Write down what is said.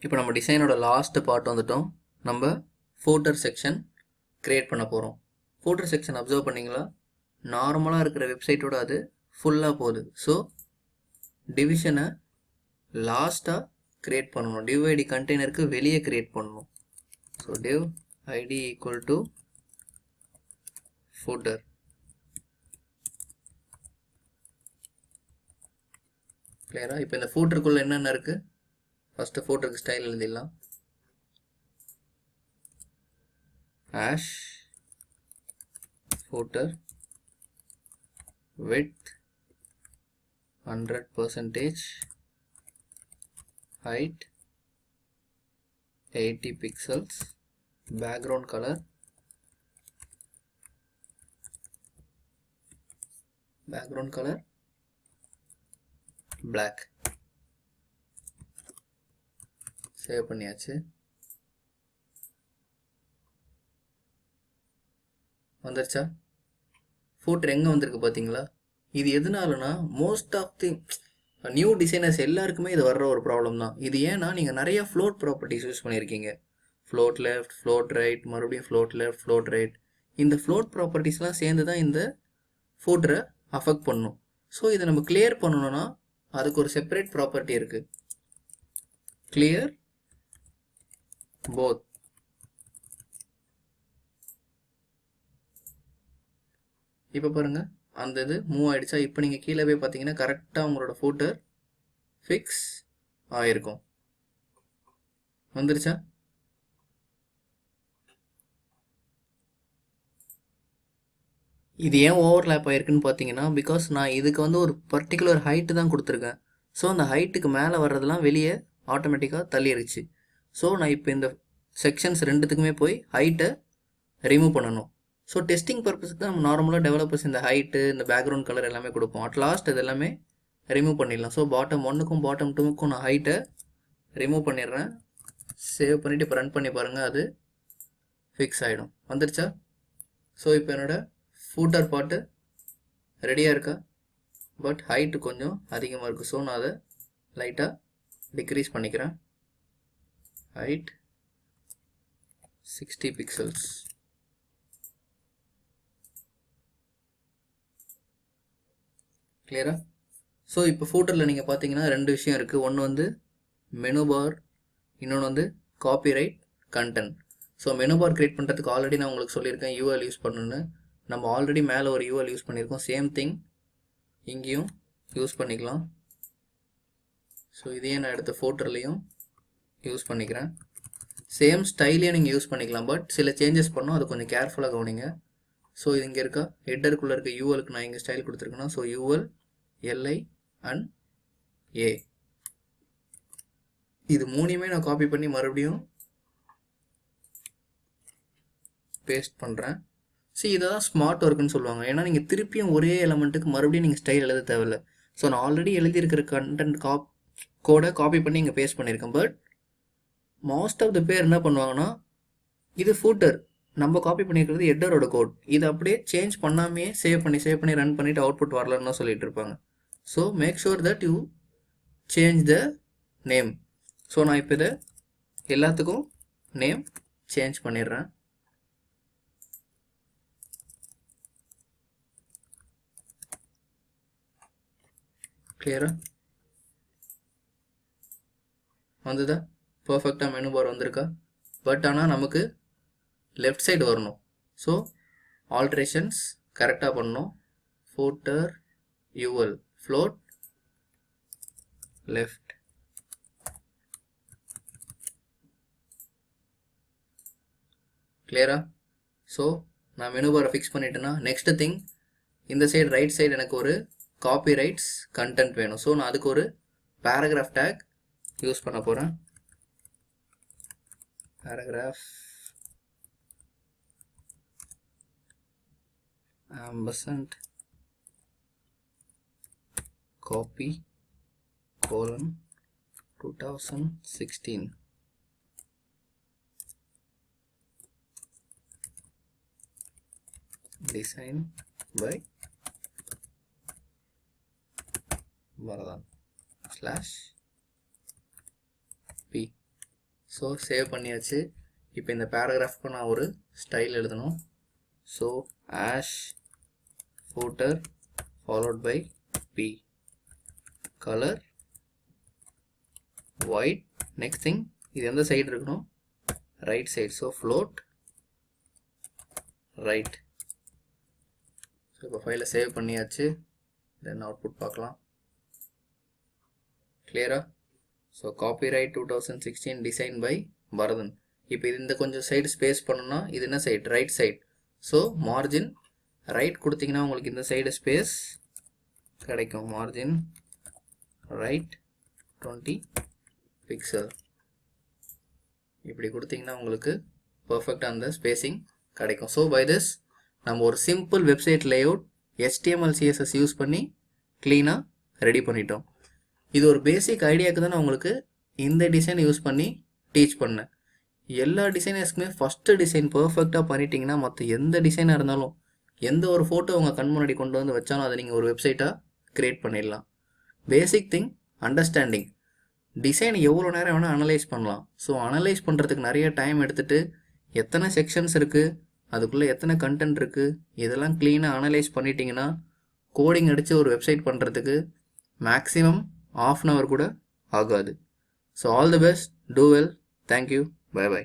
இப்போ நம்ம டிசைனோட last part வந்துட்டோம். நம்ம ஃபூட்டர் செக்ஷன் கிரியேட் பண்ண போகிறோம். ஃபூட்டர் செக்ஷன் அப்சர்வ் பண்ணிங்களா, நார்மலாக இருக்கிற வெப்சைட்டோட அது ஃபுல்லாக போகுது. ஸோ டிவிஷனை லாஸ்ட்டாக கிரியேட் பண்ணணும். div id கண்டெய்னருக்கு வெளியே கிரியேட் பண்ணணும். So div id equal to footer. கிளியரா? இப்போ இந்த ஃபூட்டருக்குள்ளே என்னென்ன இருக்குது, ஃபஸ்ட்டு ஃபூட்டருக்கு ஸ்டைல் எழுதிடலாம். Hash footer width 100%, height 80 pixels, background color black. Save பண்ணியாச்சு. வந்துருச்சா? ஃபூட்டர் எங்கே வந்திருக்கு பார்த்தீங்களா? இது எதனாலனா most of the new designers எல்லாருக்குமே இது வர்ற ஒரு ப்ராப்ளம் தான். இது ஏன்னா நீங்கள் நிறைய ஃப்ளோட் ப்ராப்பர்ட்டிஸ் யூஸ் பண்ணியிருக்கீங்க. ஃப்ளோட் லெஃப்ட், ஃப்ளோட் ரைட், மறுபடியும் ஃப்ளோட் லெஃப்ட், ஃப்ளோட் ரைட். இந்த ஃப்ளோட் ப்ராப்பர்ட்டிஸ்லாம் சேர்ந்து தான் இந்த ஃபூட்டரை அஃபெக்ட் பண்ணும். ஸோ இதை நம்ம கிளியர் பண்ணணும்னா அதுக்கு ஒரு செப்பரேட் ப்ராப்பர்ட்டி இருக்குது. Clear both. இப்போ பாருங்கள், அந்த இது மூவ் ஆகிடுச்சா? இப்போ நீங்கள் கீழே போய் பார்த்தீங்கன்னா கரெக்டாக உங்களோட ஃபூட்டர் ஃபிக்ஸ் ஆகிருக்கும். வந்துருச்சா? இது ஏன் ஓவர்லேப் ஆகிருக்குன்னு பார்த்தீங்கன்னா, பிகாஸ் நான் இதுக்கு வந்து ஒரு பர்டிகுலர் ஹைட்டு தான் கொடுத்துருக்கேன். ஸோ அந்த ஹைட்டுக்கு மேலே வர்றதெல்லாம் வெளியே ஆட்டோமேட்டிக்காக தள்ளிடுச்சு. ஸோ நான் இப்போ இந்த செக்ஷன்ஸ் ரெண்டுத்துக்குமே போய் ஹைட்டை ரிமூவ் பண்ணணும். ஸோ டெஸ்டிங் பர்பஸ்க்கு தான் நம்ம நார்மலாக டெவலப்பர்ஸ் இந்த ஹைட்டு, இந்த பேக்ரவுண்ட் கலர் எல்லாமே கொடுப்போம். அட் லாஸ்ட் இது எல்லாமே ரிமூவ் பண்ணிடலாம். ஸோ பாட்டம் 1க்கும் பாட்டம் 2க்கும் நான் ஹைட்டை ரிமூவ் பண்ணிடுறேன். சேவ் பண்ணிவிட்டு இப்போ ரன் பண்ணி பாருங்கள், அது ஃபிக்ஸ் ஆகிடும். வந்துருச்சா? ஸோ இப்போ என்னோடய ஃபூட்டர் பார்ட்டு ரெடியாக இருக்கா? பட் ஹைட்டு கொஞ்சம் அதிகமாக இருக்குது. ஸோ நான் அதை லைட்டாக டிக்ரீஸ் பண்ணிக்கிறேன். Height 60 pixels. கிளியரா? ஸோ இப்போ ஃபூட்டரில் நீங்கள் பார்த்தீங்கன்னா ரெண்டு விஷயம் இருக்குது. ஒன்று வந்து மெனு பார், இன்னொன்று வந்து copyright content. So menu bar create பண்ணுறதுக்கு ஆல்ரெடி நான் உங்களுக்கு சொல்லியிருக்கேன் யூஎல் யூஸ் பண்ணணுன்னு. நம்ம ஆல்ரெடி மேலே ஒரு யூஎல் யூஸ் பண்ணியிருக்கோம். சேம் திங் இங்கேயும் யூஸ் பண்ணிக்கலாம். ஸோ இதையே நான் எடுத்த ஃபூட்டர்லேயும் யூஸ் பண்ணிக்கிறேன். சேம் ஸ்டைலையும் நீங்கள் யூஸ் பண்ணிக்கலாம். பட் சில சேஞ்சஸ் பண்ணோம், அது கொஞ்சம் கேர்ஃபுல்லாக கவனிங்க. ஸோ இது இங்கே இருக்கா, ஹெட்டருக்குள்ளே இருக்க யூஎலுக்கு நான் இங்கே ஸ்டைல் கொடுத்துருக்கேன்னா, so UL LI and A, இது மூணையுமே நான் காப்பி பண்ணி மறுபடியும் பேஸ்ட் பண்ணுறேன். ஸோ இதை தான் ஸ்மார்ட் ஒர்க்குன்னு சொல்லுவாங்க. ஏன்னா நீங்கள் திருப்பியும் ஒரே எலமெண்ட்டுக்கு மறுபடியும் நீங்கள் ஸ்டைல் எழுத தேவையில்லை. ஸோ நான் ஆல்ரெடி எழுதியிருக்கிற கண்டென்ட் கோடை காப்பி பண்ணி இங்கே பேஸ்ட் பண்ணியிருக்கேன். பட் மோஸ்ட் ஆஃப் த பேர் என்ன பண்ணுவாங்கன்னா, இது ஃபூட்டர், நம்ம காப்பி பண்ணியிருக்கிறது ஹெட்டரோட கோட், இதை அப்படியே சேஞ்ச் பண்ணாமையே சேவ் பண்ணி ரன் பண்ணிவிட்டு அவுட்புட் வரலன்னு தான் சொல்லிட்டு இருப்பாங்க. So make sure that you change the name. So நான் இப்போ இதை எல்லாத்துக்கும் நேம் சேஞ்ச் பண்ணிடுறேன். கிளியரா? வந்துதா? பர்ஃபெக்டாக மெனு பார் வந்திருக்கா? பட் ஆனால் நமக்கு லெஃப்ட் சைடு வரணும். ஸோ ஆல்ட்ரேஷன்ஸ் கரெக்டாக பண்ணணும். Footer UL float left. கிளியரா? ஸோ நான் மெனு பாரை ஃபிக்ஸ் பண்ணிட்டேன்னா நெக்ஸ்ட் திங், இந்த சைடு ரைட் சைடு எனக்கு ஒரு காப்பி ரைட்ஸ் கண்டென்ட் வேணும். ஸோ நான் அதுக்கு ஒரு பேராகிராஃப் டேக் யூஸ் பண்ண போகிறேன். Paragraph ampersand copy colon 2016 design by Varadan /p. So save பண்ணியாச்சு. இப்போ இந்த பேராகிராஃப்க்கு நான் ஒரு ஸ்டைல் எழுதணும். So ash footer followed by p, color white. next thing இது எந்த சைடு இருக்கணும், right side. So float right. So இப்போ ஃபைலை சேவ் பண்ணியாச்சு. தென் அவுட்புட் பார்க்கலாம். கிளியரா? So copyright 2016 design by Bharathan. இப்போ இது இந்த கொஞ்சம் சைடு ஸ்பேஸ் பண்ணணும்னா இது என்ன side, right side. So margin right கொடுத்தீங்கன்னா உங்களுக்கு இந்த சைடு ஸ்பேஸ் கிடைக்கும். மார்ஜின் ரைட் 20 பிக்சல் இப்படி கொடுத்தீங்கன்னா உங்களுக்கு பர்ஃபெக்டாக அந்த ஸ்பேசிங் கிடைக்கும். ஸோ பை திஸ் நம்ம ஒரு simple website layout HTML CSS use பண்ணி க்ளீனாக ரெடி பண்ணிட்டோம். இது ஒரு பேசிக் ஐடியாவுக்கு தான் நான் உங்களுக்கு இந்த டிசைன் யூஸ் பண்ணி டீச் பண்ணேன். எல்லா டிசைனர்ஸ்க்குமே ஃபஸ்ட்டு டிசைன் பர்ஃபெக்டாக பண்ணிட்டீங்கன்னா மற்ற எந்த டிசைனாக இருந்தாலும் எந்த ஒரு ஃபோட்டோ உங்கள் கண் முன்னாடி கொண்டு வந்து வச்சாலும் அதை நீங்கள் ஒரு வெப்சைட்டாக க்ரியேட் பண்ணிடலாம். Basic thing understanding. டிசைன் எவ்வளோ நேரம் வேணால் அனலைஸ் பண்ணலாம். ஸோ அனலைஸ் பண்ணுறதுக்கு நிறைய டைம் எடுத்துகிட்டு எத்தனை செக்ஷன்ஸ் இருக்குது, அதுக்குள்ளே எத்தனை கண்டென்ட் இருக்குது, இதெல்லாம் க்ளீனாக அனலைஸ் பண்ணிட்டீங்கன்னா கோடிங் அடித்து ஒரு வெப்சைட் பண்ணுறதுக்கு மேக்ஸிமம் ½ hour கூட ஆகாது. So all the best, do well, thank you, bye by.